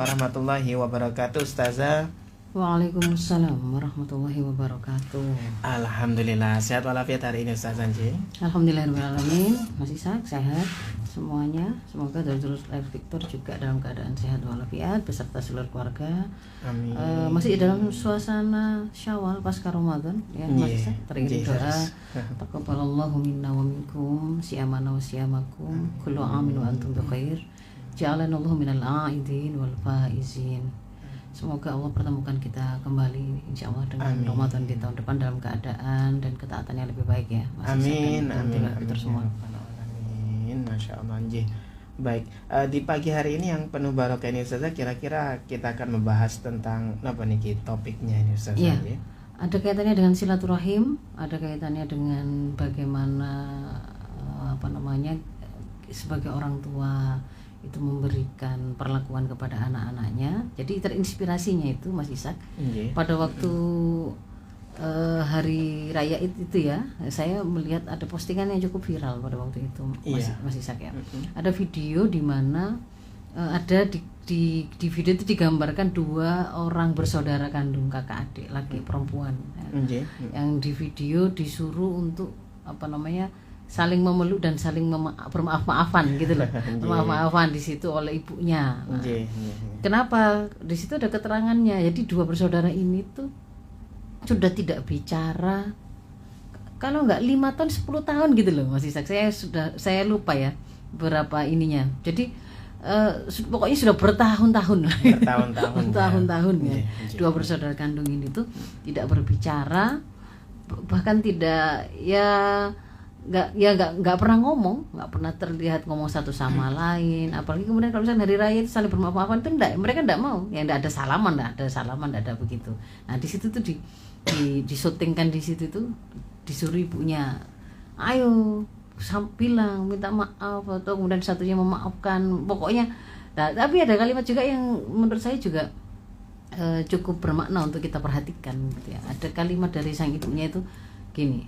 Warahmatullahi wabarakatuh, Ustazah. Waalaikumsalam warahmatullahi wabarakatuh. Alhamdulillah, sehat walafiat hari ini Ustazah Anji. Alhamdulillahirrahmanirrahim. Masih sehat semuanya. Semoga terus Live Victor juga dalam keadaan sehat walafiat beserta seluruh keluarga. Amin. Masih dalam suasana Syawal pasca Ramadan ya, masih teriring doa. Taqabbalallahu minna wa minkum siyamana wa siyamakum kullu amin wa antum bikhair. Ja'alanallahu minal a'idin wal faizin. Semoga Allah pertemukan kita kembali insyaallah dengan Amin. Ramadan di tahun depan dalam keadaan dan ketaatan yang lebih baik ya. Amin. Amin. Semua. Amin. Masya Allah Anji. Baik, di pagi hari ini yang penuh barokah ini Ustazah, kira-kira kita akan membahas tentang apa nih topiknya ini Ustazah Iya. Anji? Ada kaitannya dengan silaturahim, ada kaitannya dengan bagaimana sebagai orang tua itu memberikan perlakuan kepada anak-anaknya. Jadi terinspirasinya itu Mas Ishak pada waktu hari raya itu ya, saya melihat ada postingan yang cukup viral pada waktu itu Mas Ishak ya. Ada video di mana ada di video itu digambarkan dua orang bersaudara kandung, kakak adik laki perempuan yang di video disuruh untuk saling memeluk dan saling bermaaf-maafan gitu loh. Bermaaf-maafan di situ oleh ibunya. Nah, kenapa? Di situ ada keterangannya. Jadi dua bersaudara ini tuh sudah tidak bicara kalau nggak 5 tahun 10 tahun gitu loh Mas Ishak. Saya lupa ya berapa ininya. Jadi pokoknya sudah bertahun-tahun ya. Dua bersaudara kandung ini tuh tidak berbicara, bahkan tidak nggak pernah ngomong, nggak pernah terlihat ngomong satu sama lain. Apalagi kemudian kalau misalnya hari raya itu saling bermaaf-maafan itu mereka enggak mau, ya enggak ada salaman, enggak ada begitu. Nah di situ tuh disyutingkan di situ tuh disuruh ibunya, ayo bilang minta maaf atau kemudian satunya memaafkan, pokoknya. Nah, tapi ada kalimat juga yang menurut saya juga cukup bermakna untuk kita perhatikan gitu ya. Ada kalimat dari sang ibunya itu gini,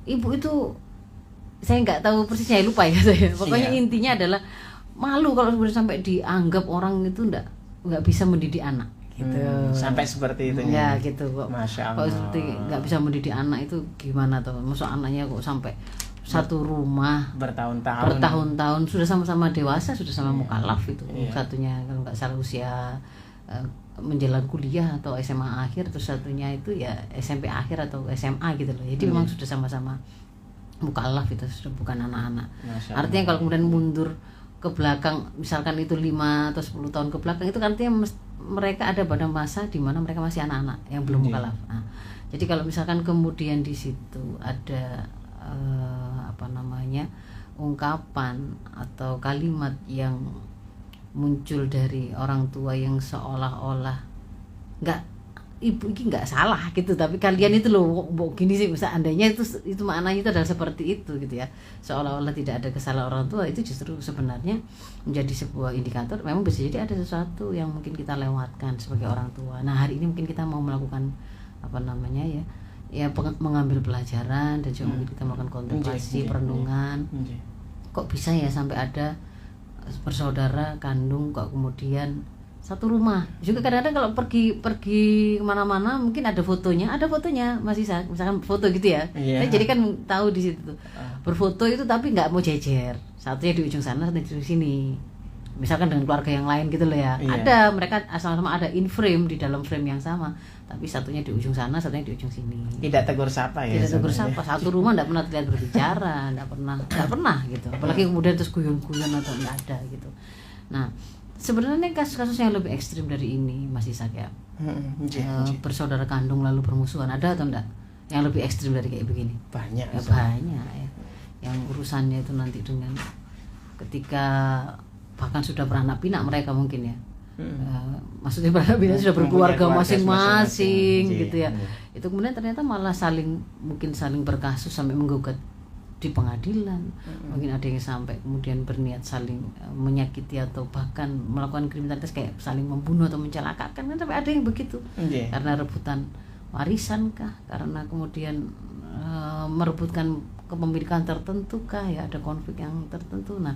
ibu itu saya nggak tahu persisnya, lupa ya saya. Pokoknya intinya adalah malu kalau sampai dianggap orang itu nggak bisa mendidik anak gitu. Sampai seperti itu ya gitu kok. Masya Allah. Kalau seperti nggak bisa mendidik anak itu gimana tuh? Maksud anaknya kok sampai satu rumah bertahun-tahun sudah sama-sama dewasa, sudah sama mukallaf itu. Satunya kalau nggak salah usia menjelang kuliah atau SMA akhir, terus satunya itu ya SMP akhir atau SMA gitu loh. Jadi memang sudah sama-sama mukallaf, itu sudah bukan anak-anak. Artinya kalau kemudian mundur ke belakang, misalkan itu 5 atau 10 tahun ke belakang, itu artinya mereka ada pada masa di mana mereka masih anak-anak yang belum mukallaf. Nah, jadi kalau misalkan kemudian di situ ada ungkapan atau kalimat yang muncul dari orang tua yang seolah-olah ibu ini nggak salah gitu, tapi kalian itu loh gini sih, seandainya itu maknanya itu adalah seperti itu gitu ya, seolah-olah tidak ada kesalahan orang tua, itu justru sebenarnya menjadi sebuah indikator memang bisa jadi ada sesuatu yang mungkin kita lewatkan sebagai orang tua. Nah hari ini mungkin kita mau melakukan mengambil pelajaran dan juga mungkin kita melakukan kontemplasi, perenungan. Kok bisa ya sampai ada bersaudara kandung kok kemudian satu rumah. Juga kadang-kadang kalau pergi kemana-mana mungkin ada fotonya Mas Ishak, misalkan foto gitu ya. Jadi kan tahu di situ berfoto itu, tapi nggak mau jejer, satunya di ujung sana, satunya di ujung sini, misalkan dengan keluarga yang lain gitu loh ya. Ada mereka sama-sama ada in frame, di dalam frame yang sama, tapi satunya di ujung sana, satunya di ujung sini. Tidak tegur sapa ya. Tidak tegur sapa. Satu rumah enggak pernah terlihat berbicara, enggak pernah gitu. Apalagi kemudian terus guyon-guyon atau enggak ada gitu. Nah, sebenarnya kasus-kasus yang lebih ekstrim dari ini Mas Ishak ya. Bersaudara kandung lalu bermusuhan, ada atau enggak? Yang lebih ekstrim dari kayak begini? Banyak ya. Yang urusannya itu nanti dengan ketika bahkan sudah beranak pinak mereka mungkin ya. Maksudnya beranak pinak sudah berkeluarga masing-masing gitu ya. Itu kemudian ternyata malah saling berkasus sampai menggugat di pengadilan. Mungkin ada yang sampai kemudian berniat saling menyakiti atau bahkan melakukan kriminalitas kayak saling membunuh atau mencelakakan, kan sampai ada yang begitu. Karena rebutan warisan kah, karena kemudian merebutkan kepemilikan tertentu kah, ya ada konflik yang tertentu. Nah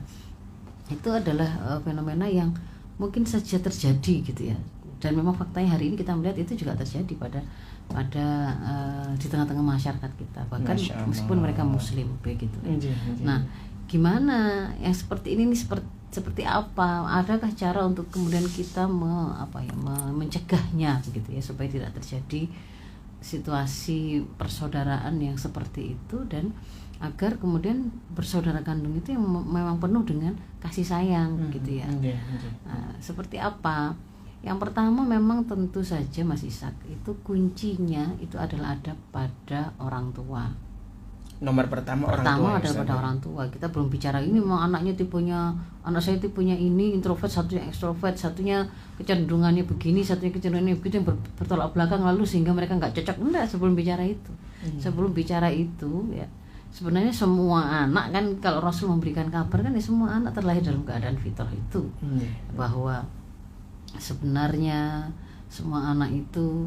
itu adalah fenomena yang mungkin saja terjadi gitu ya. Dan memang faktanya hari ini kita melihat itu juga terjadi pada di tengah-tengah masyarakat kita, bahkan meskipun mereka muslim begitu. Nah, gimana yang seperti ini seperti apa? Adakah cara untuk kemudian kita mencegahnya begitu ya, supaya tidak terjadi situasi persaudaraan yang seperti itu, dan agar kemudian bersaudara kandung itu yang memang penuh dengan kasih sayang gitu ya. Nah, seperti apa? Yang pertama memang tentu saja Mas Ishak, itu kuncinya itu adalah ada pada orang tua. Nomor pertama orang tua ada pada orang tua. Kita belum bicara ini memang anak saya tipenya ini introvert, satunya ekstrovert, satunya kecenderungannya begini, satunya kecenderungannya begitu, yang bertolak belakang, lalu sehingga mereka nggak cocok. Enggak, sebelum bicara itu ya, sebenarnya semua anak kan, kalau Rasul memberikan kabar kan ya, semua anak terlahir dalam keadaan fitrah itu, bahwa sebenarnya semua anak itu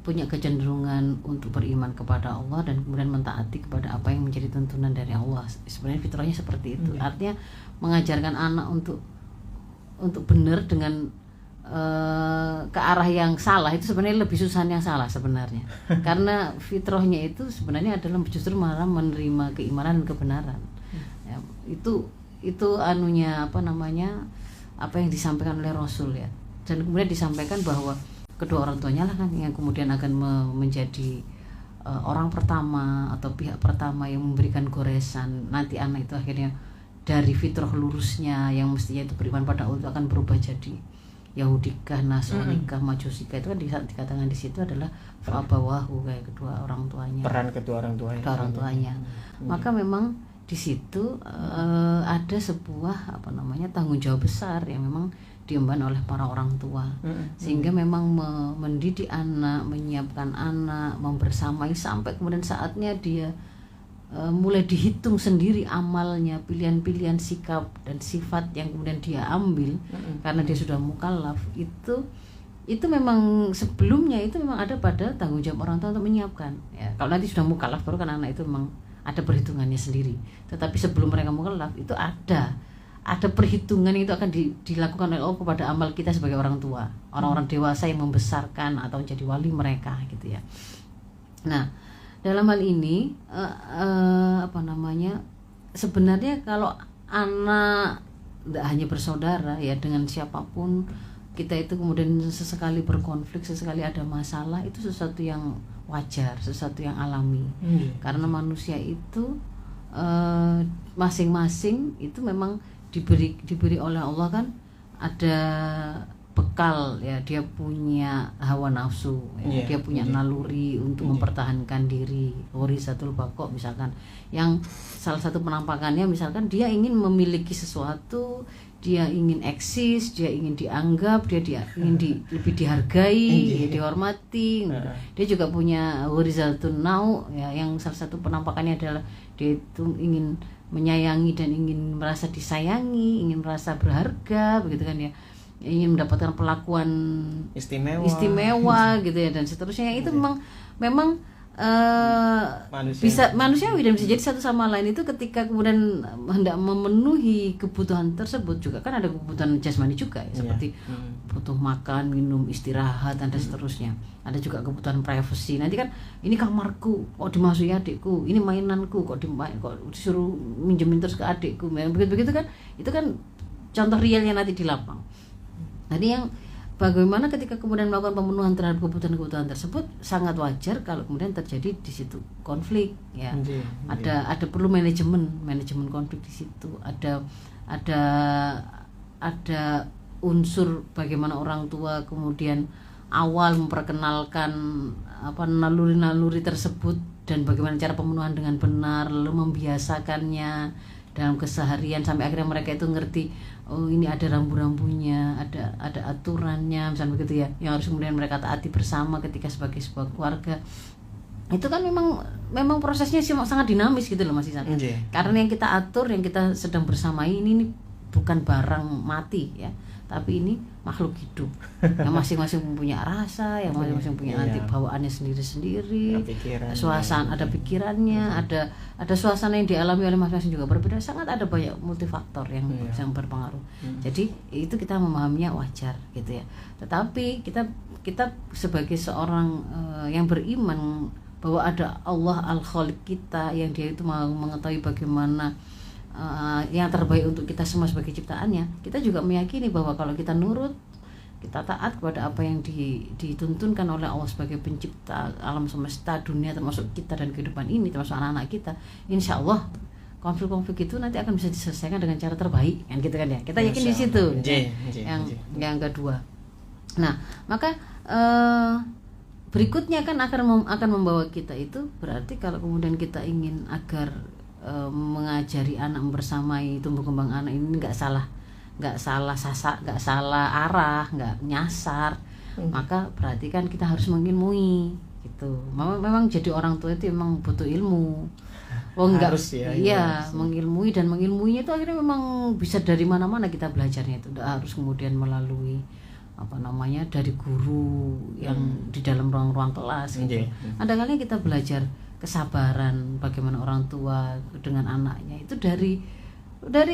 punya kecenderungan untuk beriman kepada Allah dan kemudian mentaati kepada apa yang menjadi tuntunan dari Allah. Sebenarnya fitrahnya seperti itu. Artinya mengajarkan anak untuk benar dengan ke arah yang salah itu sebenarnya lebih susah yang salah sebenarnya. Karena fitrahnya itu sebenarnya adalah justru malah menerima keimanan dan kebenaran. Ya, itu anunya apa yang disampaikan oleh Rasul ya. Dan kemudian disampaikan bahwa kedua orang tuanya lah kan yang kemudian akan menjadi orang pertama atau pihak pertama yang memberikan goresan. Nanti anak itu akhirnya dari fitrah lurusnya yang mestinya itu beriman pada Allah itu akan berubah jadi Yahudikah, Nasranikah, Majusikah. Itu kan dikatakan di situ adalah fa'abawahu, kayak kedua orang tuanya. Peran kedua orang tuanya. Maka memang di situ ada sebuah tanggung jawab besar yang memang diemban oleh para orang tua, sehingga memang mendidik anak, menyiapkan anak, membersamai sampai kemudian saatnya dia mulai dihitung sendiri amalnya, pilihan-pilihan sikap dan sifat yang kemudian dia ambil karena dia sudah mukallaf. Itu memang sebelumnya itu memang ada pada tanggung jawab orang tua untuk menyiapkan ya. Kalau nanti sudah mukallaf baru kan anak itu memang ada perhitungannya sendiri, tetapi sebelum mereka mukallaf itu ada perhitungan yang itu akan dilakukan oleh Allah kepada amal kita sebagai orang tua, orang-orang dewasa yang membesarkan atau menjadi wali mereka gitu ya. Nah, dalam hal ini sebenarnya kalau anak tidak hanya bersaudara ya dengan siapapun, kita itu kemudian sesekali berkonflik, sesekali ada masalah, itu sesuatu yang wajar, sesuatu yang alami. Karena manusia itu masing-masing itu memang diberi oleh Allah kan ada bekal ya, dia punya hawa nafsu ya, dia punya naluri untuk mempertahankan diri, warisatul baqa misalkan, yang salah satu penampakannya misalkan dia ingin memiliki sesuatu, dia ingin eksis, dia ingin dianggap, dia ingin lebih dihargai, dihormati. Dia juga punya warizatun nau ya, yang salah satu penampakannya adalah dia itu ingin menyayangi dan ingin merasa disayangi, ingin merasa berharga begitu kan ya, ingin mendapatkan perlakuan istimewa gitu ya, dan seterusnya. Itu memang bisa manusiawi dan bisa jadi satu sama lain. Itu ketika kemudian hendak memenuhi kebutuhan tersebut, juga kan ada kebutuhan jasmani juga ya, seperti butuh makan, minum, istirahat dan seterusnya. Ada juga kebutuhan privacy. Nanti kan ini kamarku kok dimasuki adikku, ini mainanku kok disuruh minjemin terus ke adikku, begitu kan. Itu kan contoh realnya nanti di lapang. Jadi yang bagaimana ketika kemudian melakukan pemenuhan terhadap kebutuhan-kebutuhan tersebut, sangat wajar kalau kemudian terjadi di situ konflik ya. Ada perlu manajemen konflik di situ. Ada unsur bagaimana orang tua kemudian awal memperkenalkan naluri-naluri tersebut dan bagaimana cara pemenuhan dengan benar, lalu membiasakannya dalam keseharian sampai akhirnya mereka itu ngerti, oh ini ada rambu-rambunya, ada aturannya misalnya begitu ya, yang harus kemudian mereka taati bersama ketika sebagai sebuah keluarga. Itu kan memang prosesnya sangat dinamis gitu loh Mas Isan. Karena yang kita atur, yang kita sedang bersamai ini bukan barang mati ya, tapi ini makhluk hidup yang masing-masing punya rasa, yang masing-masing punya nanti bawaannya sendiri-sendiri, suasana, ada pikirannya, ada suasana yang dialami oleh masing-masing juga berbeda, sangat ada banyak multifaktor yang berpengaruh. Jadi itu kita memahaminya wajar gitu ya. Tetapi kita sebagai seorang yang beriman bahwa ada Allah Al-Khaliq kita, yang dia itu mau mengetahui bagaimana yang terbaik untuk kita semua sebagai ciptaannya, kita juga meyakini bahwa kalau kita nurut, kita taat kepada apa yang dituntunkan oleh Allah sebagai pencipta alam semesta, dunia, termasuk kita dan kehidupan ini, termasuk anak-anak kita, insya Allah konflik-konflik itu nanti akan bisa diselesaikan dengan cara terbaik, kan gitu kan ya. Kita yakin di situ. Yang kedua. Nah, maka berikutnya kan akan membawa kita itu, berarti kalau kemudian kita ingin agar mengajari anak membersamai tumbuh kembang anak ini nggak salah sasak, nggak salah arah, nggak nyasar, maka berarti kan kita harus mengilmui gitu. Memang jadi orang tua itu memang butuh ilmu. Harus mengilmui, dan mengilmuinya itu akhirnya memang bisa dari mana-mana kita belajarnya itu. Nggak harus kemudian melalui dari guru yang di dalam ruang-ruang kelas gitu. Ada kalanya kita belajar kesabaran bagaimana orang tua dengan anaknya itu dari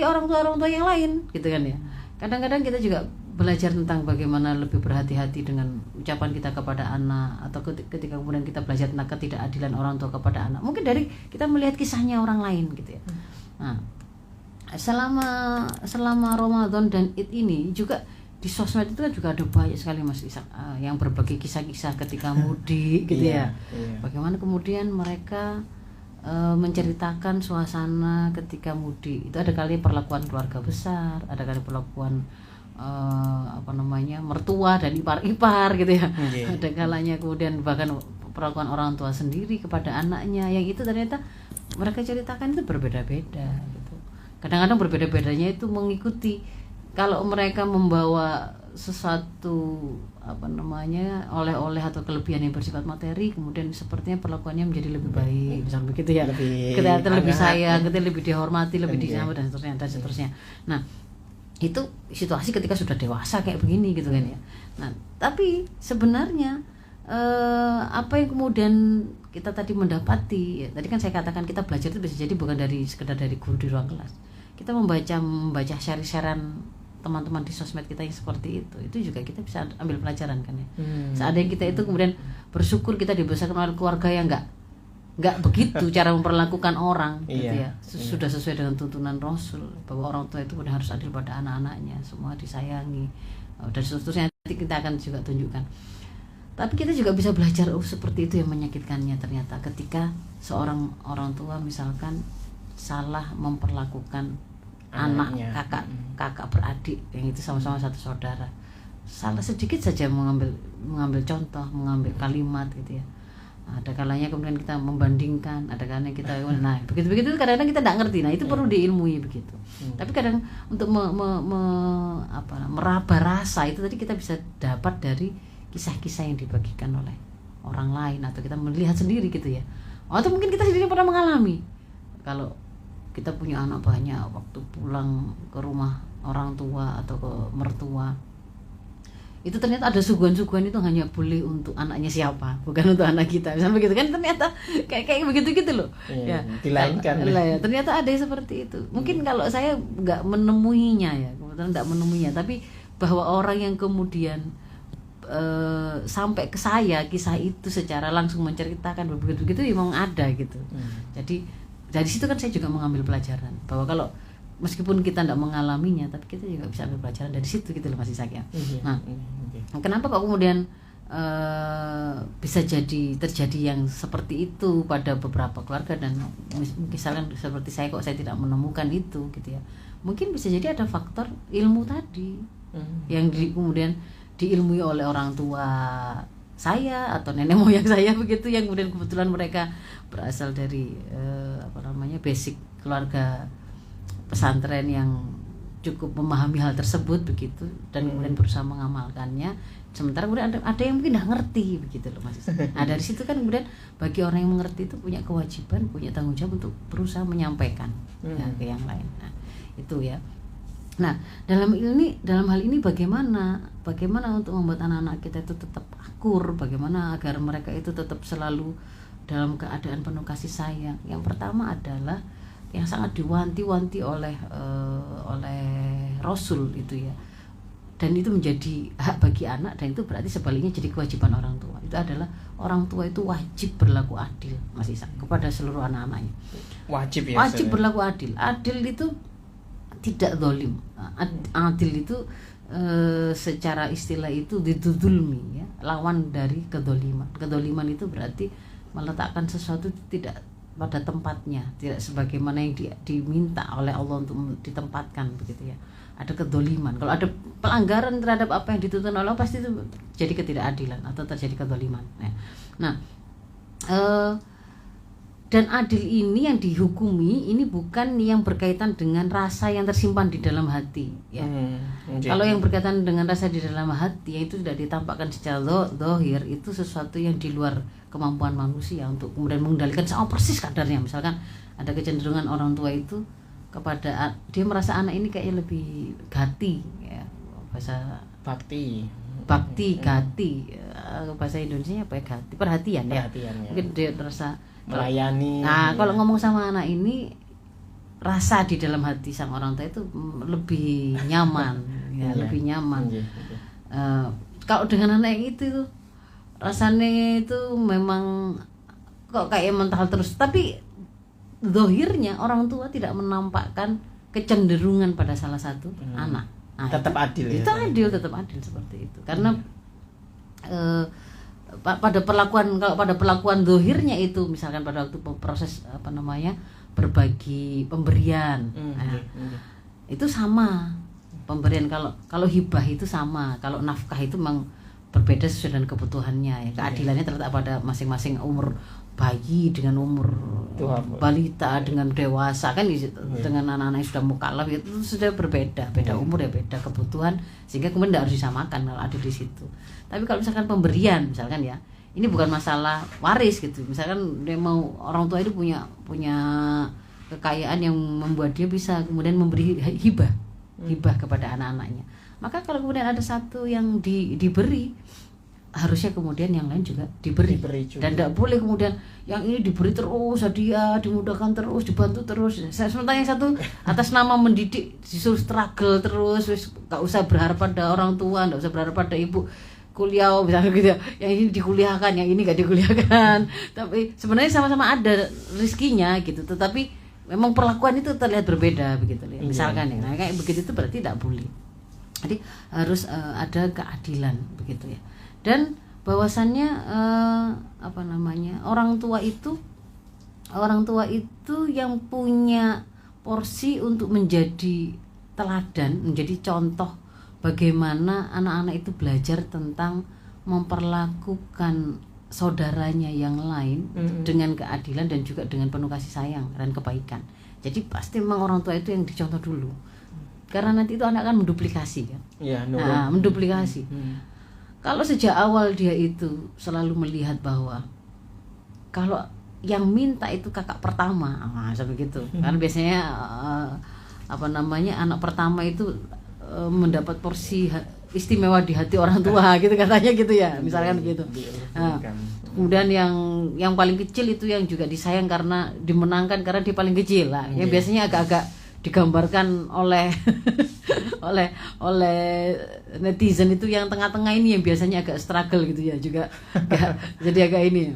orang tua yang lain gitu kan ya. Kadang-kadang kita juga belajar tentang bagaimana lebih berhati-hati dengan ucapan kita kepada anak, atau ketika kemudian kita belajar tentang ketidakadilan orang tua kepada anak, mungkin dari kita melihat kisahnya orang lain gitu ya. Nah, selama Ramadan dan Id ini juga di sosmed itu kan juga ada banyak sekali Mas Ishak yang berbagi kisah-kisah ketika mudik gitu ya. Bagaimana kemudian mereka menceritakan suasana ketika mudik. Itu ada kali perlakuan keluarga besar, ada kali perlakuan mertua dan ipar-ipar gitu ya. Ada kalanya kemudian bahkan perlakuan orang tua sendiri kepada anaknya, yang itu ternyata mereka ceritakan itu berbeda-beda gitu. Kadang-kadang berbeda-bedanya itu mengikuti, kalau mereka membawa sesuatu oleh-oleh atau kelebihan yang bersifat materi, kemudian sepertinya perlakuannya menjadi lebih baik, misalnya begitu ya, kita lebih sayang, kita lebih dihormati, lebih disambut dan seterusnya. Nah, itu situasi ketika sudah dewasa kayak begini gitu kan ya. Nah, tapi sebenarnya apa yang kemudian kita tadi mendapati, tadi kan saya katakan kita belajar itu bisa jadi bukan sekedar dari guru di ruang kelas. Kita membaca share-sharean teman-teman di sosmed kita yang seperti itu juga kita bisa ambil pelajaran kan ya. Seandainya kita itu kemudian bersyukur kita dibesarkan oleh keluarga yang nggak begitu cara memperlakukan orang gitu ya. Sudah sesuai dengan tuntunan Rasul bahwa orang tua itu benar harus adil pada anak-anaknya, semua disayangi dan seterusnya. Nanti kita akan juga tunjukkan. Tapi kita juga bisa belajar seperti itu yang menyakitkannya ternyata ketika seorang orang tua misalkan salah memperlakukan anaknya, kakak beradik yang itu sama-sama satu saudara, salah sedikit saja mengambil contoh, mengambil kalimat gitu ya. Ada kalanya kemudian kita membandingkan, ada kalanya kita begitu kadang-kadang kita tidak ngerti. Nah, itu perlu diilmui begitu. Tapi kadang untuk meraba rasa itu tadi kita bisa dapat dari kisah-kisah yang dibagikan oleh orang lain, atau kita melihat sendiri gitu ya. Atau mungkin kita sendiri pernah mengalami. Kalau kita punya anak banyak, waktu pulang ke rumah orang tua atau ke mertua, itu ternyata ada suguhan-suguhan itu hanya boleh untuk anaknya siapa, bukan untuk anak kita, misalnya begitu kan. Ternyata kayak begitu gitu loh ya, dilainkan ya, ternyata ada yang seperti itu. Mungkin kalau saya nggak menemuinya ya, kebetulan nggak menemuinya, tapi bahwa orang yang kemudian sampai ke saya kisah itu secara langsung menceritakan begitu memang ada gitu. Jadi dari situ kan saya juga mengambil pelajaran bahwa kalau meskipun kita tidak mengalaminya, tapi kita juga bisa ambil pelajaran dari situ gitu loh Mas Ishak ya. Nah, kenapa kok kemudian bisa terjadi yang seperti itu pada beberapa keluarga, dan misalkan seperti saya kok saya tidak menemukan itu gitu ya. Mungkin bisa jadi ada faktor ilmu tadi yang kemudian diilmui oleh orang tua saya atau nenek moyang saya begitu, yang kemudian kebetulan mereka berasal dari basic keluarga pesantren yang cukup memahami hal tersebut begitu, dan kemudian berusaha mengamalkannya. Sementara kemudian ada yang mungkin nggak ngerti begitu loh Mas. Nah, dari situ kan kemudian bagi orang yang mengerti itu punya kewajiban, punya tanggung jawab untuk berusaha menyampaikan ke yang lain. Nah, itu ya. Nah, dalam hal ini bagaimana untuk membuat anak-anak kita itu tetap akur, bagaimana agar mereka itu tetap selalu dalam keadaan penuh kasih sayang. Yang pertama adalah yang sangat diwanti-wanti oleh Rasul itu ya. Dan itu menjadi hak bagi anak, dan itu berarti sebaliknya jadi kewajiban orang tua. Itu adalah orang tua itu wajib berlaku adil, Mas Isa, kepada seluruh anak-anaknya. Wajib ya. Wajib berlaku adil. Adil itu tidak zalim. Adil itu secara istilah itu didulmi ya, lawan dari kedoliman. Kedoliman itu berarti meletakkan sesuatu tidak pada tempatnya, tidak sebagaimana yang diminta oleh Allah untuk ditempatkan, begitu ya. Ada kedoliman. Kalau ada pelanggaran terhadap apa yang dituntut oleh Allah, pasti itu jadi ketidakadilan atau terjadi kedoliman. Nah, dan adil ini yang dihukumi ini bukan yang berkaitan dengan rasa yang tersimpan di dalam hati ya. Kalau yang berkaitan dengan rasa di dalam hati yang itu tidak ditampakkan secara zahir, itu sesuatu yang di luar kemampuan manusia untuk kemudian mengendalikan sama persis kadarnya. Misalkan ada kecenderungan orang tua itu kepada dia merasa anak ini kayaknya lebih gati ya, bahasa bakti gati, bahasa Indonesianya apa ya, gati, perhatian ya. Mungkin dia merasa melayani. Nah, kalau ngomong sama anak ini, rasa di dalam hati sang orang tua itu lebih nyaman, ya, lebih nyaman. Kalau dengan anak yang itu rasanya itu memang kok kayak mental terus, tapi zahirnya orang tua tidak menampakkan kecenderungan pada salah satu anak. Nah, tetap adil ya. Tetap adil seperti itu. Karena pada perlakuan zahirnya itu, misalkan pada waktu proses berbagi pemberian, itu sama pemberian. Kalau hibah itu sama, kalau nafkah itu memang berbeda sesuai dengan kebutuhannya ya. Keadilannya terletak pada masing-masing umur bayi dengan umur balita dengan dewasa kan, dengan anak-anak yang sudah mukallaf itu sudah berbeda, beda umur ya, beda kebutuhan, sehingga kemudian tidak harus disamakan kalau ada di situ. Tapi kalau misalkan pemberian, misalkan ya, ini bukan masalah waris gitu, misalkan dia mau, orang tua itu punya kekayaan yang membuat dia bisa kemudian memberi hibah kepada anak-anaknya, maka kalau kemudian ada satu yang diberi, harusnya kemudian yang lain juga diberi juga. Dan tidak boleh kemudian yang ini diberi terus, hadiah, dimudahkan terus, dibantu terus. Sementara yang satu atas nama mendidik disuruh struggle terus, gak usah berharap pada orang tua, gak usah berharap pada ibu kuliah misalnya gitu. Yang ini dikuliahkan, yang ini gak dikuliahkan. Tapi sebenarnya sama-sama ada rezekinya gitu, tetapi memang perlakuan itu terlihat berbeda begitu. Misalkan ya, nah, kayak begitu itu berarti tidak boleh. Jadi harus ada keadilan begitu ya. Dan bahwasannya orang tua itu yang punya porsi untuk menjadi teladan, menjadi contoh bagaimana anak-anak itu belajar tentang memperlakukan saudaranya yang lain dengan keadilan dan juga dengan penuh kasih sayang dan kebaikan. Jadi pasti memang orang tua itu yang dicontoh dulu, karena nanti itu anak akan menduplikasi kan. Menduplikasi. Kalau sejak awal dia itu selalu melihat bahwa kalau yang minta itu kakak pertama, seperti itu. Karena biasanya anak pertama itu mendapat porsi istimewa di hati orang tua gitu katanya gitu ya, misalkan gitu. Nah, kemudian yang paling kecil itu yang juga disayang karena dimenangkan karena dia paling kecil lah. Yang biasanya agak-agak digambarkan oleh netizen itu yang tengah-tengah ini yang biasanya agak struggle gitu ya, juga jadi agak ini.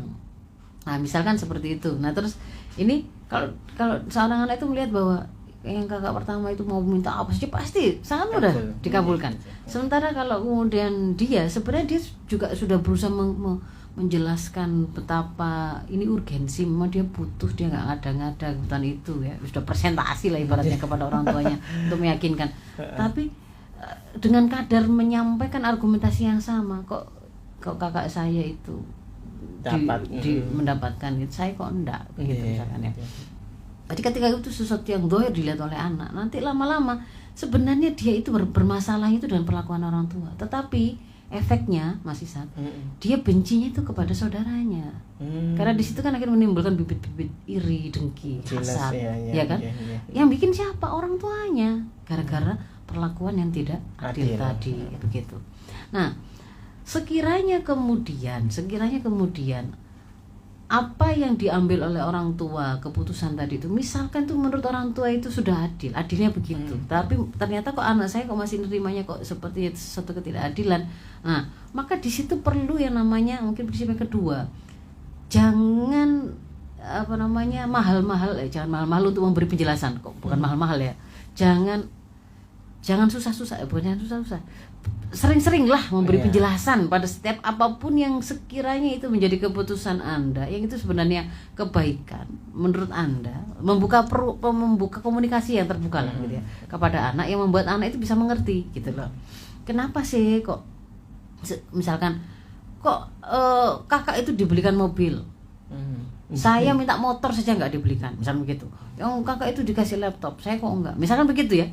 Nah, misalkan seperti itu. Nah, terus ini kalau seorang anak itu melihat bahwa yang kakak pertama itu mau minta apa saja pasti sangat mudah dikabulkan. Sementara kalau kemudian dia sebenarnya dia juga sudah berusaha menjelaskan betapa ini urgensi, memang dia butuh, dia nggak ngada-ngada kebutuhan itu ya, sudah presentasi lah ibaratnya kepada orang tuanya untuk meyakinkan. Tapi dengan kadar menyampaikan argumentasi yang sama, kok kakak saya itu mendapatkan itu, saya kok enggak begitu misalkan ya. Jadi ketika itu sesuatu yang dohir dilihat oleh anak, nanti lama-lama sebenarnya dia itu bermasalah itu dengan perlakuan orang tua, tetapi efeknya Mas Isan, dia bencinya itu kepada saudaranya, karena di situ kan akan menimbulkan bibit-bibit iri, dengki, hasad, ya kan? Yang bikin siapa? Orang tuanya, gara-gara perlakuan yang tidak adil tadi begitu. Nah, sekiranya kemudian apa yang diambil oleh orang tua keputusan tadi itu, misalkan tuh menurut orang tua itu sudah adilnya begitu, tapi ternyata kok anak saya kok masih nerimanya kok seperti suatu ketidakadilan. Nah, maka di situ perlu yang namanya mungkin prinsip yang kedua, jangan mahal-mahal untuk memberi penjelasan, kok bukan mahal-mahal ya, jangan susah-susah, bukan susah-susah, sering-seringlah memberi penjelasan pada setiap apapun yang sekiranya itu menjadi keputusan Anda, yang itu sebenarnya kebaikan menurut Anda, membuka komunikasi yang terbuka lah gitu ya kepada anak, yang membuat anak itu bisa mengerti gitu loh. Kenapa sih kok misalkan kakak itu dibelikan mobil, saya minta motor saja nggak dibelikan, misalnya begitu. Yang kakak itu dikasih laptop, saya kok enggak, misalkan begitu ya.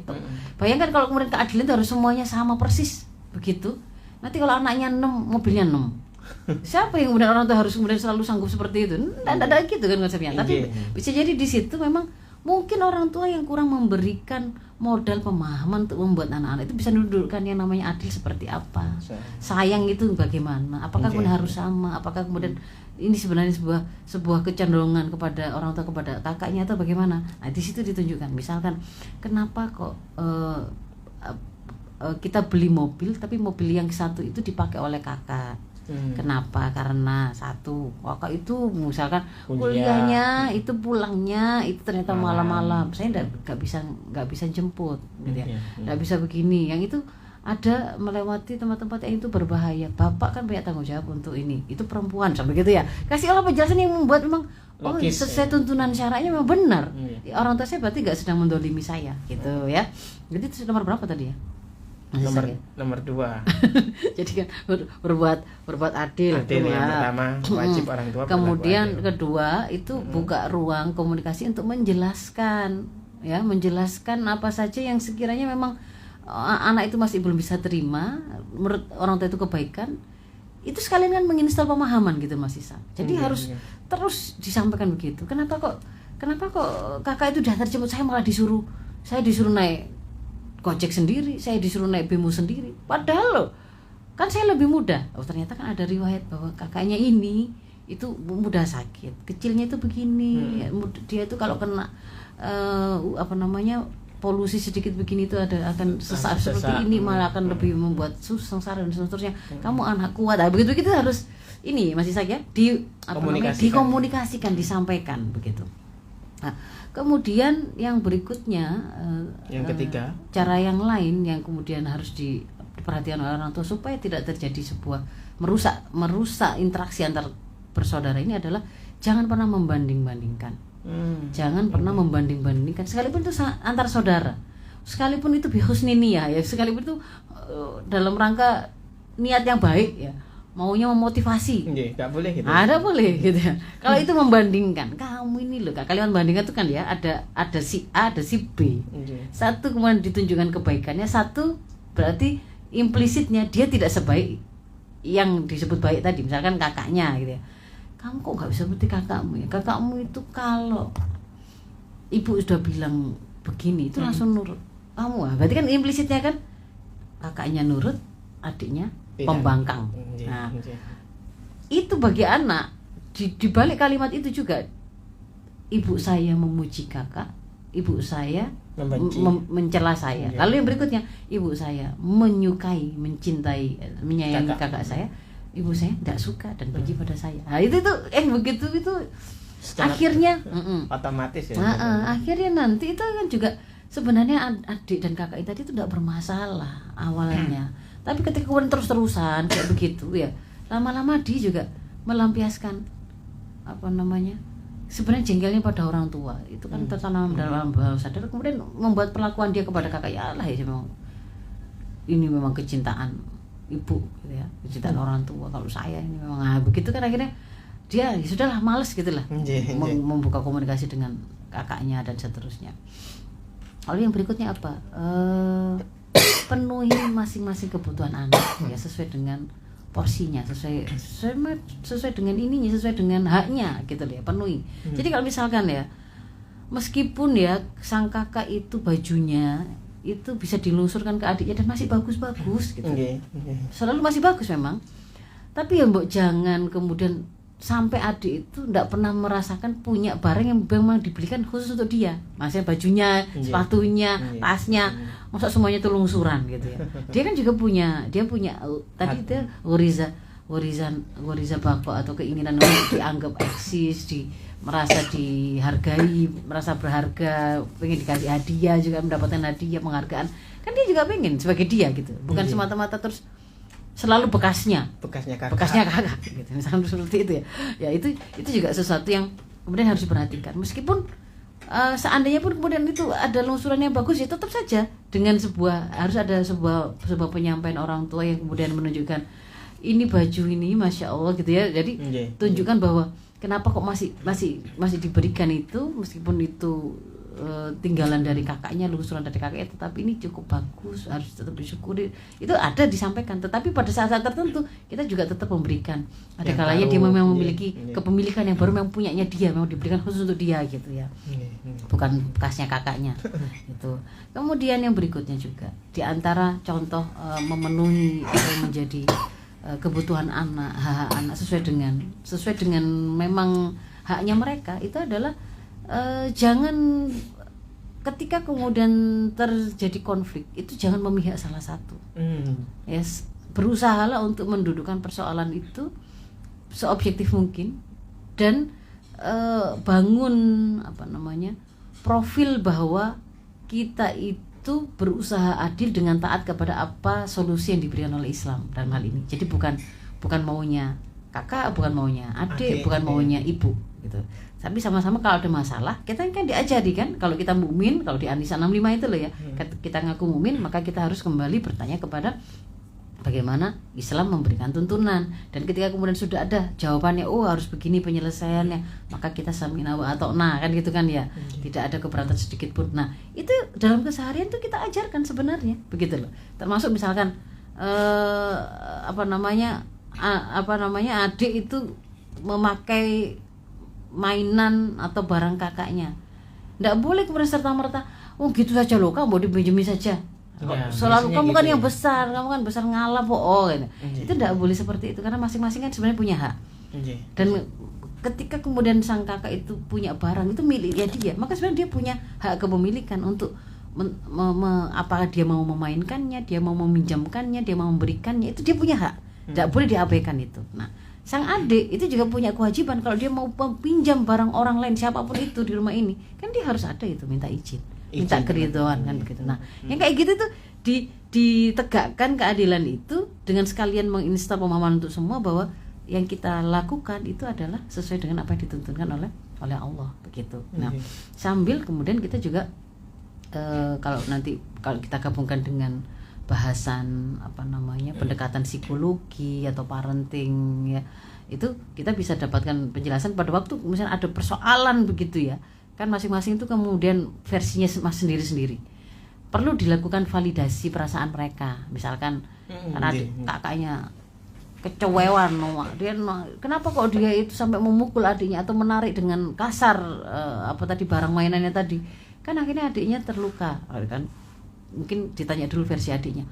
Bayangkan kalau kemudian keadilan itu harus semuanya sama persis begitu. Nanti kalau anaknya 6, mobilnya 6. Siapa yang kemudian orang tua harus kemudian selalu sanggup seperti itu? Tidak ada gitu kan konsepnya. Tapi bisa jadi di situ memang mungkin orang tua yang kurang memberikan modal pemahaman untuk membuat anak-anak itu bisa mendudukkan yang namanya adil seperti apa, sayang itu bagaimana, apakah kemudian harus sama, apakah kemudian ini sebenarnya sebuah kecenderungan kepada orang tua kepada kakaknya atau bagaimana. Nah, di situ ditunjukkan. Misalkan kenapa kok kita beli mobil tapi mobil yang satu itu dipakai oleh kakak. Kenapa? Karena satu, kakak itu misalkan kuliahnya itu pulangnya itu ternyata malam-malam, saya nggak bisa jemput gitu ya, nggak bisa begini, yang itu ada melewati tempat-tempat yang itu berbahaya, bapak kan banyak tanggung jawab untuk ini, itu perempuan sampai gitu ya, kasih Allah penjelasan yang membuat memang sesuai tuntunan syara'nya memang benar. Orang tua saya berarti nggak sedang mendolimi saya gitu ya. Jadi itu nomor berapa tadi ya? Nomor 2. Jadi kan berbuat adil yang pertama wajib orang tua. Kemudian kedua itu buka ruang komunikasi untuk menjelaskan apa saja yang sekiranya memang anak itu masih belum bisa terima, menurut orang tua itu kebaikan, itu sekalian kan menginstal pemahaman gitu Mas Isa. Jadi harus terus disampaikan begitu. Kenapa kok kakak itu udah terjemput, saya disuruh naik Gojek sendiri, saya disuruh naik Bemo sendiri. Padahal loh, kan saya lebih muda. Oh, ternyata kan ada riwayat bahwa kakaknya ini itu mudah sakit, kecilnya itu begini. Dia itu kalau kena polusi sedikit begini itu akan sesak seperti ini, malah akan lebih membuat sengsara dan seterusnya. Kamu anak kuat. Nah, begitu kita harus ini masih saja dikomunikasikan, disampaikan begitu. Nah, kemudian yang berikutnya yang ketiga, cara yang lain yang kemudian harus diperhatikan oleh orang tua supaya tidak terjadi sebuah merusak interaksi antar bersaudara ini adalah jangan pernah membanding-bandingkan. Jangan pernah membanding-bandingkan, sekalipun itu antar saudara, sekalipun itu bihusni niyah ya, sekalipun itu dalam rangka niat yang baik ya, maunya memotivasi, nggak boleh gitu. Ada boleh gitu ya. Kalau itu membandingkan, kamu ini loh, kalian bandingkan itu kan ya, ada si A, ada si B. Satu kemudian ditunjukkan kebaikannya, satu berarti implisitnya dia tidak sebaik yang disebut baik tadi, misalkan kakaknya gitu ya. Kamu kok nggak bisa seperti kakakmu ya? Kakakmu itu kalau ibu sudah bilang begini itu langsung nurut. Kamu berarti kan implisitnya kan kakaknya nurut, adiknya pembangkang. Nah, itu bagi anak di balik kalimat itu juga ibu saya memuji kakak, ibu saya mencela saya. Lalu yang berikutnya, ibu saya menyukai, mencintai, menyayangi kakak saya. Ibu saya tidak suka dan benci pada saya. Nah, itu begitu itu secara akhirnya otomatis ya. Akhirnya nanti itu kan juga sebenarnya adik dan kakak itu tidak bermasalah awalnya. Tapi ketika kemudian terus-terusan kayak begitu ya, lama-lama dia juga melampiaskan sebenarnya jengkelnya pada orang tua. Itu kan tertanam dalam bawah sadar, kemudian membuat perlakuan dia kepada kakak ya Allah ya, ini memang kecintaan ibu gitu ya, kecintaan orang tua. Kalau saya ini memang begitu kan, akhirnya dia ya sudahlah, males gitulah membuka komunikasi dengan kakaknya dan seterusnya. Lalu yang berikutnya apa? Penuhi masing-masing kebutuhan anak ya, sesuai dengan porsinya, sesuai dengan ininya, sesuai dengan haknya gitu ya, penuhi. Jadi kalau misalkan ya, meskipun ya sang kakak itu bajunya itu bisa dilungsurkan ke adiknya dan masih bagus-bagus gitu. Selalu masih bagus memang. Tapi ya mbok jangan kemudian sampai adik itu tidak pernah merasakan punya barang yang memang dibelikan khusus untuk dia. Maksudnya bajunya, sepatunya, tasnya, masa semuanya itu lungsuran gitu ya. Dia kan juga punya tadi dia Goriza Bako atau keinginan untuk dianggap eksis, merasa dihargai, merasa berharga, pengen dikasih hadiah, juga mendapatkan hadiah, penghargaan. Kan dia juga pengen sebagai dia gitu. Bukan semata-mata terus selalu bekasnya kakak gitu, misalnya seperti itu ya. Ya itu juga sesuatu yang kemudian harus diperhatikan. Meskipun seandainya pun kemudian itu ada lungsuran yang bagus, ya tetap saja dengan harus ada sebuah penyampaian orang tua yang kemudian menunjukkan ini baju ini masya Allah gitu ya. Jadi tunjukkan bahwa kenapa kok masih diberikan itu, meskipun itu tinggalan dari kakaknya, lungsuran dari kakaknya, tetapi ini cukup bagus, harus tetap disyukuri. Itu ada disampaikan, tetapi pada saat-saat tertentu kita juga tetap memberikan. Ada kalanya dia memang memiliki kepemilikan yang baru, memang punyanya dia, memang diberikan khusus untuk dia gitu ya, bukan bekasnya kakaknya gitu. Kemudian yang berikutnya juga di antara contoh memenuhi atau menjadi kebutuhan anak, hak anak sesuai dengan memang haknya mereka, itu adalah jangan ketika kemudian terjadi konflik itu jangan memihak salah satu. Yes, berusahalah untuk mendudukkan persoalan itu seobjektif mungkin dan bangun profil bahwa kita itu berusaha adil dengan taat kepada apa solusi yang diberikan oleh Islam dalam hal ini. Jadi bukan maunya kakak, bukan maunya adik, bukan maunya ibu gitu. Tapi sama-sama kalau ada masalah, kita kan diajari kan, kalau kita mukmin, kalau di An-Nisa 65 itu loh ya, kita ngaku mukmin, maka kita harus kembali bertanya kepada bagaimana Islam memberikan tuntunan. Dan ketika kemudian sudah ada jawabannya, oh harus begini penyelesaiannya, maka kita samina wa ata'na kan gitu kan ya. Tidak ada keberatan sedikit pun. Nah, itu dalam keseharian tuh kita ajarkan sebenarnya, begitu loh. Termasuk misalkan adik itu memakai mainan atau barang kakaknya, nggak boleh kemudian serta-merta gitu saja loh, kamu mau dipinjemin saja selalu kamu kan yang besar, kamu kan besar ngalah gitu. Itu nggak boleh seperti itu, karena masing-masing kan sebenarnya punya hak. Dan ketika kemudian sang kakak itu punya barang itu miliknya dia, maka sebenarnya dia punya hak kepemilikan untuk apakah dia mau memainkannya, dia mau meminjamkannya, dia mau memberikannya, itu dia punya hak, nggak boleh diabaikan itu. Nah, sang adik itu juga punya kewajiban, kalau dia mau pinjam barang orang lain siapapun itu di rumah ini, kan dia harus ada itu minta izin, minta keridhaan kan begitu. Nah, yang kayak gitu tuh ditegakkan keadilan itu dengan sekalian menginstal pemahaman untuk semua bahwa yang kita lakukan itu adalah sesuai dengan apa yang dituntunkan oleh Allah begitu. Nah, sambil kemudian kita juga kalau kita gabungkan dengan bahasan pendekatan psikologi atau parenting ya, itu kita bisa dapatkan penjelasan pada waktu misalnya ada persoalan begitu ya, kan masing-masing itu kemudian versinya sendiri-sendiri, perlu dilakukan validasi perasaan mereka. Misalkan karena kakaknya kecewewan, kenapa kok dia itu sampai memukul adiknya atau menarik dengan kasar barang mainannya tadi, kan akhirnya adiknya terluka kan. Mungkin ditanya dulu versi adiknya,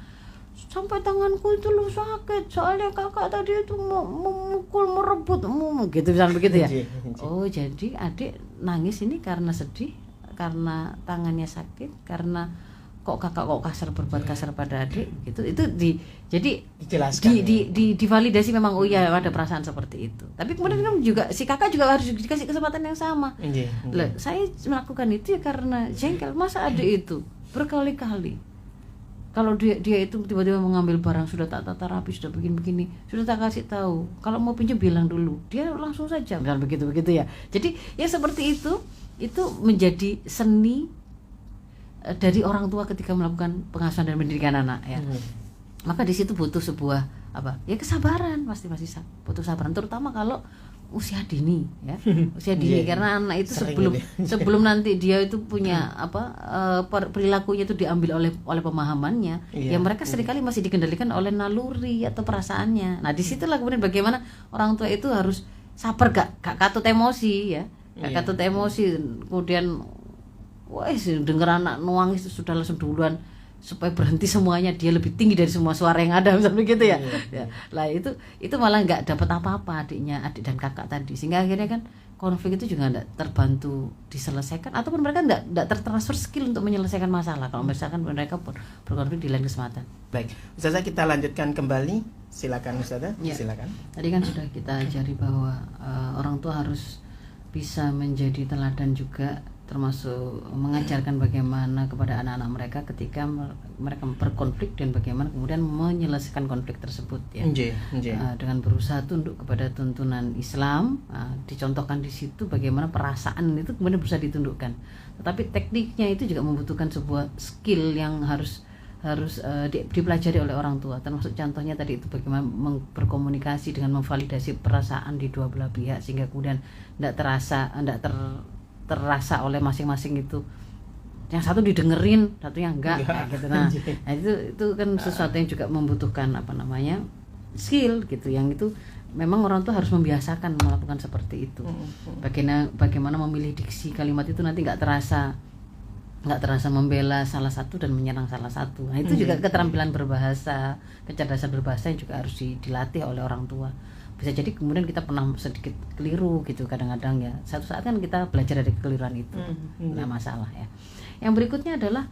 sampai tanganku itu lu sakit soalnya kakak tadi itu memukul, merebut gitu, misalnya begitu ya. Oh, jadi adik nangis ini karena sedih, karena tangannya sakit, karena kok kakak berbuat kasar pada adik gitu. Itu jadi dijelaskan, divalidasi memang, oh iya ada perasaan seperti itu. Tapi kemudian kan juga si kakak juga harus dikasih kesempatan yang sama. Loh, saya melakukan itu ya karena jengkel, masa adik itu berkali-kali kalau dia itu tiba-tiba mengambil barang sudah tak tata rapi, sudah begini-begini, sudah tak kasih tahu, kalau mau pinjam bilang dulu, dia langsung saja, misalnya begitu ya. Jadi ya seperti itu menjadi seni dari orang tua ketika melakukan pengasuhan dan pendidikan anak ya. Maka di situ butuh sebuah kesabaran, pasti butuh kesabaran, terutama kalau usia dini ya, karena anak itu sebelum nanti dia itu punya perilakunya itu diambil oleh pemahamannya, ya mereka seringkali masih dikendalikan oleh naluri atau perasaannya. Nah, disitulah kemudian bagaimana orang tua itu harus sabar, gak katut emosi ya, kemudian denger anak nangis itu sudah langsung duluan supaya berhenti semuanya, dia lebih tinggi dari semua suara yang ada, misalnya begitu ya. Ya. Lah itu malah nggak dapat apa-apa adik dan kakak tadi, sehingga akhirnya kan konflik itu juga nggak terbantu diselesaikan, ataupun mereka nggak tertransfer skill untuk menyelesaikan masalah kalau misalkan mereka berkonflik di lain kesempatan. Baik, Ustazah, kita lanjutkan kembali. Silakan Ustazah, ya. Silakan. Tadi kan sudah kita ajari bahwa orang tua harus bisa menjadi teladan juga, termasuk mengajarkan bagaimana kepada anak-anak mereka ketika mereka berkonflik dan bagaimana kemudian menyelesaikan konflik tersebut ya. Dengan berusaha tunduk kepada tuntunan Islam, dicontohkan di situ bagaimana perasaan itu kemudian berusaha ditundukkan. Tetapi tekniknya itu juga membutuhkan sebuah skill yang harus dipelajari oleh orang tua, termasuk contohnya tadi itu bagaimana berkomunikasi dengan memvalidasi perasaan di dua belah pihak sehingga kemudian tidak terasa oleh masing-masing itu, yang satu didengerin, satunya enggak gitu. Nah itu kan sesuatu yang juga membutuhkan skill gitu, yang itu memang orang tua harus membiasakan melakukan seperti itu. Bagaimana memilih diksi kalimat itu nanti nggak terasa membela salah satu dan menyerang salah satu. Nah itu juga keterampilan berbahasa, kecerdasan berbahasa yang juga harus dilatih oleh orang tua. Bisa jadi kemudian kita pernah sedikit keliru gitu kadang-kadang ya. Satu saat kan kita belajar dari kekeliruan itu, nggak masalah ya. Yang berikutnya adalah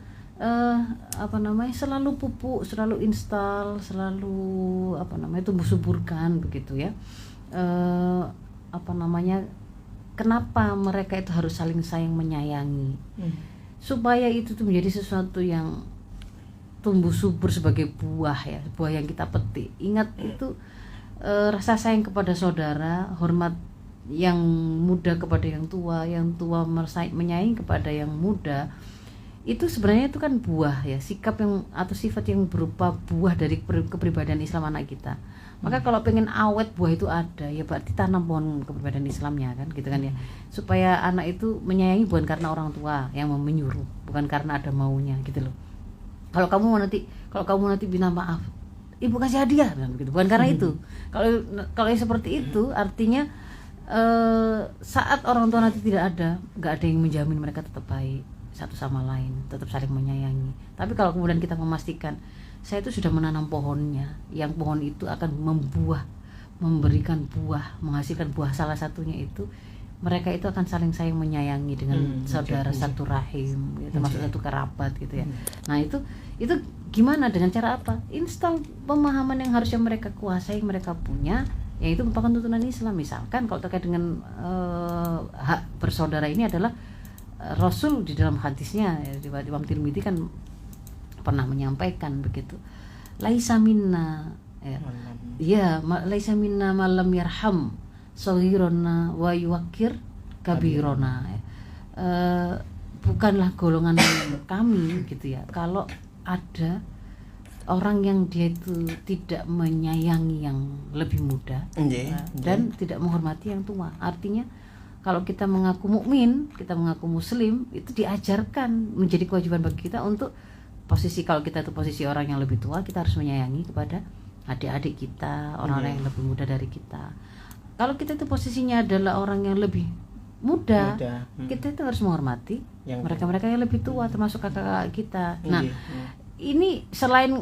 selalu pupuk, selalu install, selalu tumbuh suburkan begitu ya. Kenapa mereka itu harus saling sayang menyayangi, supaya itu tuh menjadi sesuatu yang tumbuh subur sebagai buah ya, buah yang kita petik. Ingat itu rasa sayang kepada saudara, hormat yang muda kepada yang tua menyayangi kepada yang muda, itu sebenarnya itu kan buah ya, sikap yang atau sifat yang berupa buah dari kepribadian Islam anak kita. Maka kalau pengen awet buah itu ada, ya berarti tanam pohon kepribadian Islamnya kan gitu kan ya, supaya anak itu menyayangi bukan karena orang tua yang menyuruh, bukan karena ada maunya gitu loh. Kalau kamu nanti minta maaf, ibu kasih hadiah begitu, bukan karena itu. Kalau yang seperti itu artinya saat orang tua nanti tidak ada, nggak ada yang menjamin mereka tetap baik satu sama lain, tetap saling menyayangi. Tapi kalau kemudian kita memastikan saya itu sudah menanam pohonnya, yang pohon itu akan memberikan buah, menghasilkan buah, salah satunya itu mereka itu akan saling sayang menyayangi dengan saudara satu rahim, termasuk satu kerabat gitu ya. Nah itu gimana, dengan cara apa? Install pemahaman yang harusnya mereka kuasai, mereka punya, yang itu merupakan tuntunan Islam. Misalkan kalau terkait dengan hak bersaudara ini adalah Rasul di dalam hadisnya ya, Imam Tirmidzi kan pernah menyampaikan begitu, laisa minna laisa minna malam yarham saghirana wa yuwaqqir kabirona, bukanlah golongan kami gitu ya kalau ada orang yang dia itu tidak menyayangi yang lebih muda dan tidak menghormati yang tua. Artinya kalau kita mengaku mukmin, kita mengaku muslim, itu diajarkan menjadi kewajiban bagi kita untuk kalau kita itu posisi orang yang lebih tua, kita harus menyayangi kepada adik-adik kita, orang-orang yang lebih muda dari kita. Kalau kita itu posisinya adalah orang yang lebih muda. Kita itu harus menghormati mereka-mereka yang lebih tua, termasuk kakak-kakak kita. Nah, ini selain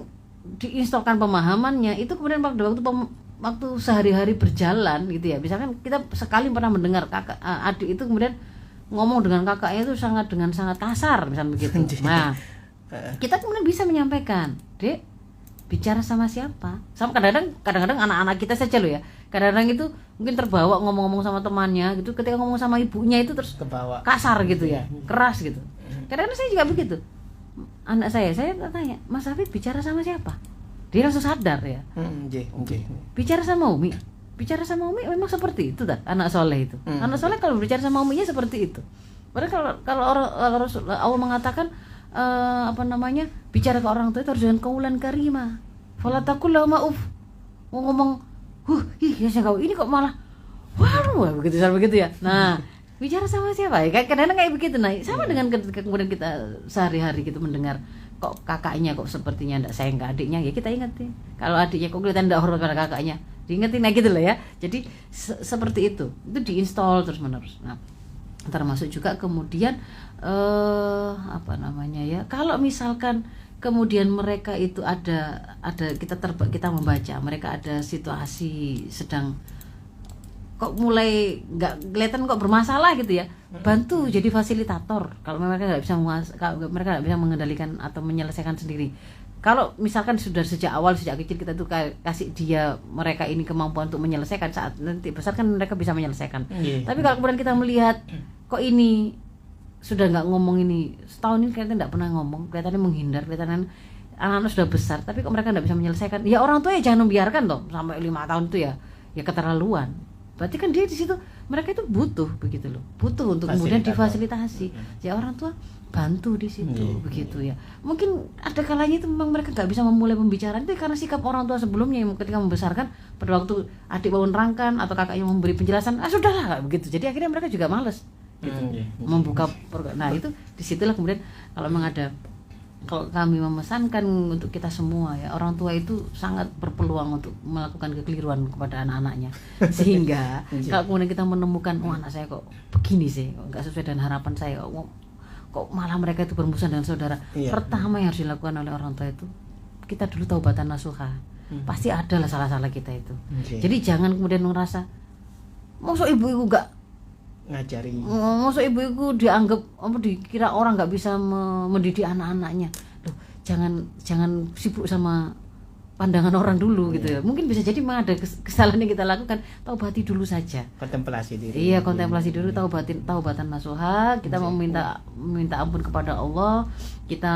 diinstalkan pemahamannya, itu kemudian waktu sehari-hari berjalan gitu ya. Misalkan kita sekali pernah mendengar adik itu kemudian ngomong dengan kakaknya itu dengan sangat kasar, misalnya begitu. Nah, kita kemudian bisa menyampaikan, Dek, bicara sama siapa? Sama kadang-kadang anak-anak kita saja loh ya. Kadang-kadang itu mungkin terbawa ngomong-ngomong sama temannya gitu, ketika ngomong sama ibunya itu terus kebawa kasar gitu ya, keras gitu. Kadang-kadang saya juga begitu. Anak saya tanya, Mas Hafid bicara sama siapa? Dia langsung sadar ya. Bicara sama Umi. Bicara sama Umi memang seperti itu tak? Anak soleh itu. Anak soleh kalau bicara sama Uminya seperti itu. Padahal kalau Allah mengatakan bicara ke orang tua itu harus dengan qaulan karima. Fala taqul lahu ma'uf. Mau ngomong, ya saya ini kok malah begitu ya. Nah, bicara sama siapa ya? Kadang-kadang kayak begitu. Nah, sama dengan kemudian kita sehari-hari gitu mendengar kok kakaknya kok sepertinya enggak sayang ke adiknya, ya kita ingetin. Kalau adiknya kok kelihatan enggak hormat pada kakaknya, diingetin gitu loh ya. Jadi seperti itu diinstal terus-menerus. Nah, termasuk juga kemudian kalau misalkan kemudian mereka itu ada kita membaca mereka ada situasi sedang kok mulai nggak kelihatan kok bermasalah gitu ya, bantu jadi fasilitator kalau mereka nggak bisa mengendalikan atau menyelesaikan sendiri. Kalau misalkan sudah sejak kecil kita tuh kasih mereka ini kemampuan untuk menyelesaikan, saat nanti besar kan mereka bisa menyelesaikan. Tapi kalau kemudian kita melihat kok ini sudah nggak ngomong, ini setahun ini kelihatannya nggak pernah ngomong, kelihatannya menghindar, kelihatannya anak-anak sudah besar tapi kok mereka nggak bisa menyelesaikan, ya orang tua ya jangan membiarkan toh sampai 5 tahun itu ya keterlaluan. Berarti kan dia di situ mereka itu butuh begitu loh, butuh untuk kemudian difasilitasi. Ya orang tua bantu di situ begitu ya. Mungkin ada kalanya itu memang mereka nggak bisa memulai pembicaraan itu karena sikap orang tua sebelumnya yang ketika membesarkan pada waktu adik mau nerangkan atau kakaknya memberi penjelasan, sudahlah begitu. Jadi akhirnya mereka juga males gitu membuka. Nah itu disitulah kemudian kalau kami memesankan untuk kita semua ya, orang tua itu sangat berpeluang untuk melakukan kekeliruan kepada anak-anaknya, sehingga kalau kemudian kita menemukan anak saya kok begini sih, kok nggak sesuai dengan harapan saya, kok malah mereka itu bermusuhan dengan saudara. Pertama yang harus dilakukan oleh orang tua itu, kita dulu taubatan nasuha. Pasti ada lah salah-salah kita itu. Jadi jangan kemudian merasa maksud ibu nggak ngajari, maksud ibu dianggap dikira orang nggak bisa mendidik anak-anaknya. Loh, jangan sibuk sama pandangan orang dulu gitu ya. Mungkin bisa jadi memang ada kesalahan yang kita lakukan, taubati dulu saja. Kontemplasi diri. Iya, kontemplasi dulu, taubatan nasuha, kita minta ampun kepada Allah. Kita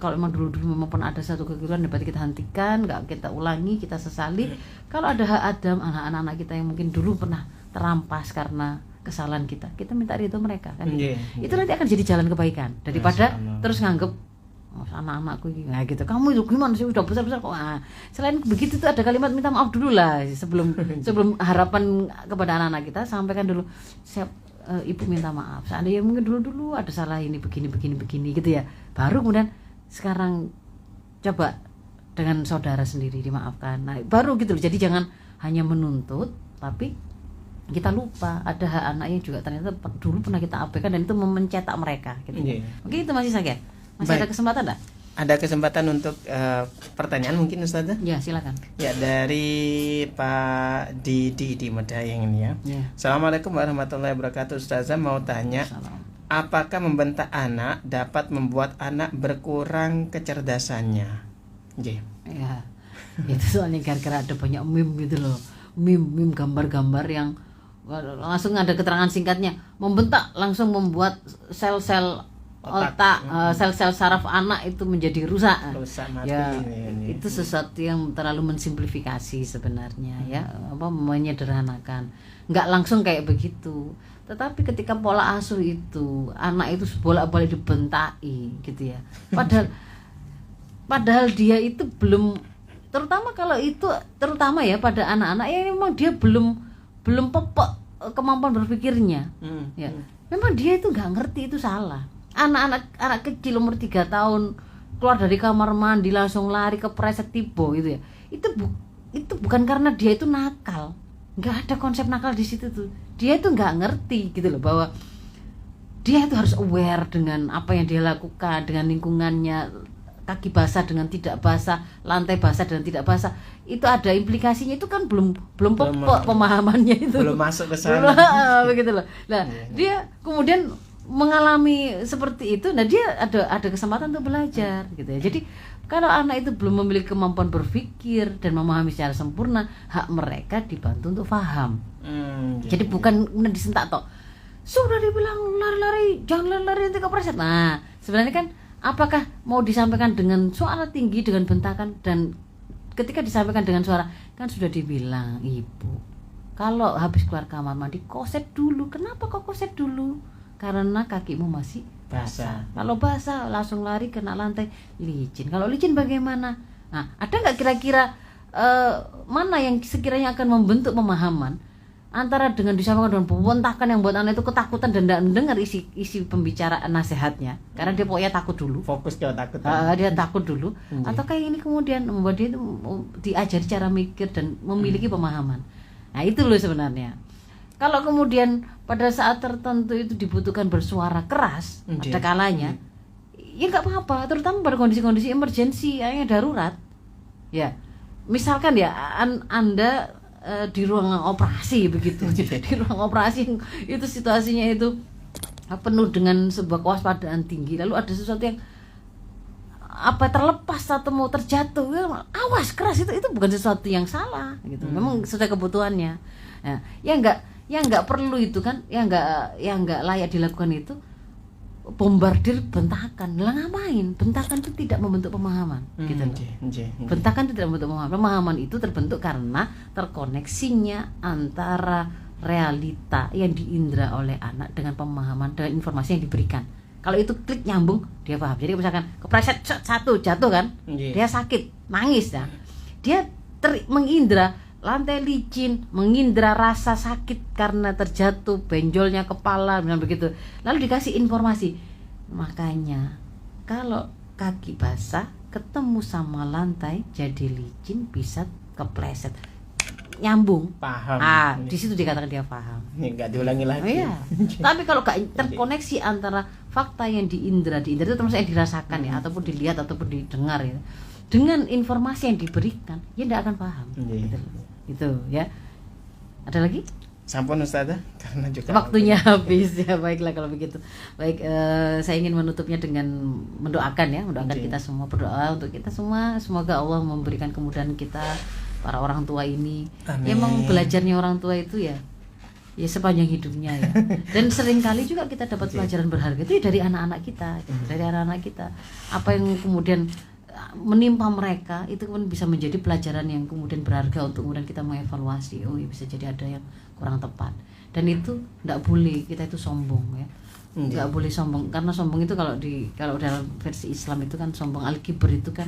kalau memang dulu memang pernah ada satu kekeliruan, berarti kita hentikan, nggak kita ulangi, kita sesali. Kalau ada hak Adam anak-anak kita yang mungkin dulu pernah terampas karena kesalahan kita minta ridho mereka kan. Itu nanti akan jadi jalan kebaikan daripada terus nganggep anak-anakku ini gitu, kamu itu gimana sih udah besar kok. Selain begitu tuh ada kalimat minta maaf dulu lah sebelum harapan kepada anak-anak kita, sampaikan dulu, siap ibu minta maaf seandainya mungkin dulu ada salah ini begini gitu ya, baru kemudian sekarang coba dengan saudara sendiri dimaafkan. Nah baru gitu loh. Jadi jangan hanya menuntut tapi kita lupa ada hak anak yang juga ternyata dulu pernah kita abaikan dan itu mencetak mereka gitu. Mungkin itu masih sakit. Masih ada kesempatan enggak? Ada kesempatan untuk pertanyaan mungkin Ustazah? Ya, silakan. Ya, dari Pak Didi di Medayeng ini ya. Assalamualaikum warahmatullahi wabarakatuh. Ustazah mau tanya, apakah membentak anak dapat membuat anak berkurang kecerdasannya? Ya. Itu soalnya gara-gara ada banyak meme gitu loh. Meme gambar-gambar yang langsung ada keterangan singkatnya, membentak langsung membuat sel-sel otak, sel-sel saraf anak itu menjadi rusak mati. Ya, itu sesuatu yang terlalu mensimplifikasi sebenarnya ya, menyederhanakan. Nggak langsung kayak begitu. Tetapi ketika pola asuh itu anak itu bolak-balik dibentai gitu ya. Padahal dia itu belum, terutama ya pada anak-anak yang memang dia belum pokok kemampuan berpikirnya. Ya. Memang dia itu nggak ngerti itu salah. Anak kecil umur 3 tahun keluar dari kamar mandi langsung lari ke preset tibo gitu ya. Itu bukan karena dia itu nakal. Nggak ada konsep nakal di situ tuh. Dia itu nggak ngerti gitu loh, bahwa dia itu harus aware dengan apa yang dia lakukan, dengan lingkungannya, kaki basah dengan tidak basah, lantai basah dan tidak basah, itu ada implikasinya. Itu kan belum pokok pemahamannya itu, belum masuk ke sana begitu loh. Nah dia kemudian mengalami seperti itu, nah dia ada kesempatan untuk belajar gitu ya. Jadi kalau anak itu belum memiliki kemampuan berpikir dan memahami secara sempurna, hak mereka dibantu untuk paham. Jadi bukan disentak toh, sudah dibilang lari-lari, jangan lari nanti kepreset. Nah sebenarnya kan apakah mau disampaikan dengan suara tinggi, dengan bentakan, dan ketika disampaikan dengan suara, kan sudah dibilang ibu, kalau habis keluar kamar mandi koset dulu. Kenapa kok koset dulu? Karena kakimu masih basah. Kalau basah langsung lari kena lantai licin. Kalau licin bagaimana? Nah, ada nggak kira-kira mana yang sekiranya akan membentuk pemahaman antara dengan disampaikan dengan pembentakan yang buat anak itu ketakutan dan tidak mendengar isi pembicaraan nasihatnya karena dia pokoknya takut dulu, fokus ke takut, dia takut dulu, atau kayak ini kemudian membuat dia itu diajari cara mikir dan memiliki pemahaman. Nah itu loh sebenarnya. Kalau kemudian pada saat tertentu itu dibutuhkan bersuara keras, ada kalanya ya nggak apa-apa, terutama pada kondisi-kondisi emergensi yang darurat. Ya, misalkan ya Anda di ruang operasi begitu, di ruang operasi itu situasinya itu penuh dengan sebuah kewaspadaan tinggi, lalu ada sesuatu yang terlepas atau mau terjatuh, ya, awas keras, itu bukan sesuatu yang salah gitu. Memang sudah kebutuhannya. Ya nggak perlu itu kan, yang nggak layak dilakukan itu bombardir bentakan. Lah ngapain? Bentakan itu tidak membentuk pemahaman gitu loh. Bentakan itu tidak membentuk pemahaman. Pemahaman itu terbentuk karena terkoneksinya antara realita yang diindra oleh anak dengan pemahaman dan informasi yang diberikan. Kalau itu klik nyambung, dia paham. Jadi misalkan kepreset satu jatuh kan, dia sakit, nangis ya. Dia mengindra lantai licin, mengindra rasa sakit karena terjatuh, benjolnya kepala, misalnya begitu. Lalu dikasih informasi. Makanya kalau kaki basah ketemu sama lantai jadi licin, bisa kepleset. Nyambung, paham. Di situ dikatakan dia paham. Ini nggak diulangi lagi. Iya. Tapi kalau nggak terkoneksi antara fakta yang diindra itu termasuk yang dirasakan ya, ataupun dilihat ataupun didengar ya, dengan informasi yang diberikan, ya tidak akan paham. Gitu ya. Ada lagi? Sampun Ustazah, karena juga waktunya habis ya. Baiklah kalau begitu. Baik, saya ingin menutupnya dengan mendoakan ya, mendoakan kita semua, berdoa untuk kita semua, semoga Allah memberikan kemudahan kita para orang tua ini. Ya, emang belajarnya orang tua itu ya sepanjang hidupnya ya. Dan seringkali juga kita dapat pelajaran berharga itu dari anak-anak kita, dari anak-anak kita. Apa yang kemudian menimpa mereka itu pun bisa menjadi pelajaran yang kemudian berharga untuk kemudian kita mengevaluasi. Oh, ya bisa jadi ada yang kurang tepat. Dan itu tidak boleh kita itu sombong ya. Nggak boleh sombong, karena sombong itu kalau dalam versi Islam itu kan sombong, al-kibr itu kan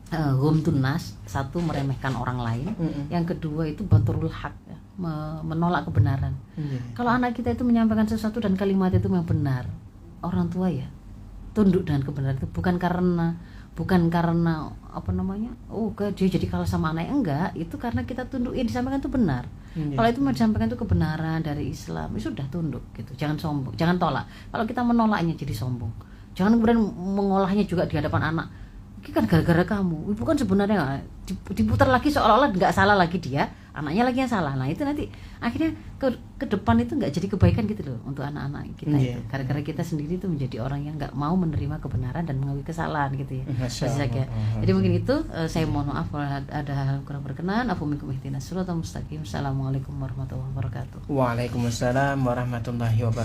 ghamtun nas, satu meremehkan orang lain, yang kedua itu baturul haq ya, menolak kebenaran. Kalau anak kita itu menyampaikan sesuatu dan kalimat itu memang benar, orang tua ya tunduk dengan kebenaran itu, bukan karena dia jadi kalah sama anaknya, enggak, itu karena kita tunduk, yang disampaikan itu benar. Kalau itu mau disampaikan itu kebenaran dari Islam, ya sudah tunduk gitu, jangan sombong, jangan tolak. Kalau kita menolaknya jadi sombong, jangan kemudian mengolahnya juga di hadapan anak. Ini kan gara-gara kamu, ibu kan sebenarnya diputar lagi seolah-olah nggak salah lagi dia, anaknya lagi yang salah. Nah itu nanti akhirnya ke depan itu nggak jadi kebaikan gitu loh untuk anak-anak kita itu. Gara-gara kita sendiri itu menjadi orang yang nggak mau menerima kebenaran dan mengakui kesalahan gitu ya. Jadi mungkin itu saya mohon maaf kalau ada hal kurang berkenan. Afu minkum ihtinas siratal mustaqim. Assalamualaikum warahmatullahi wabarakatuh. Waalaikumsalam warahmatullahi wabarakatuh.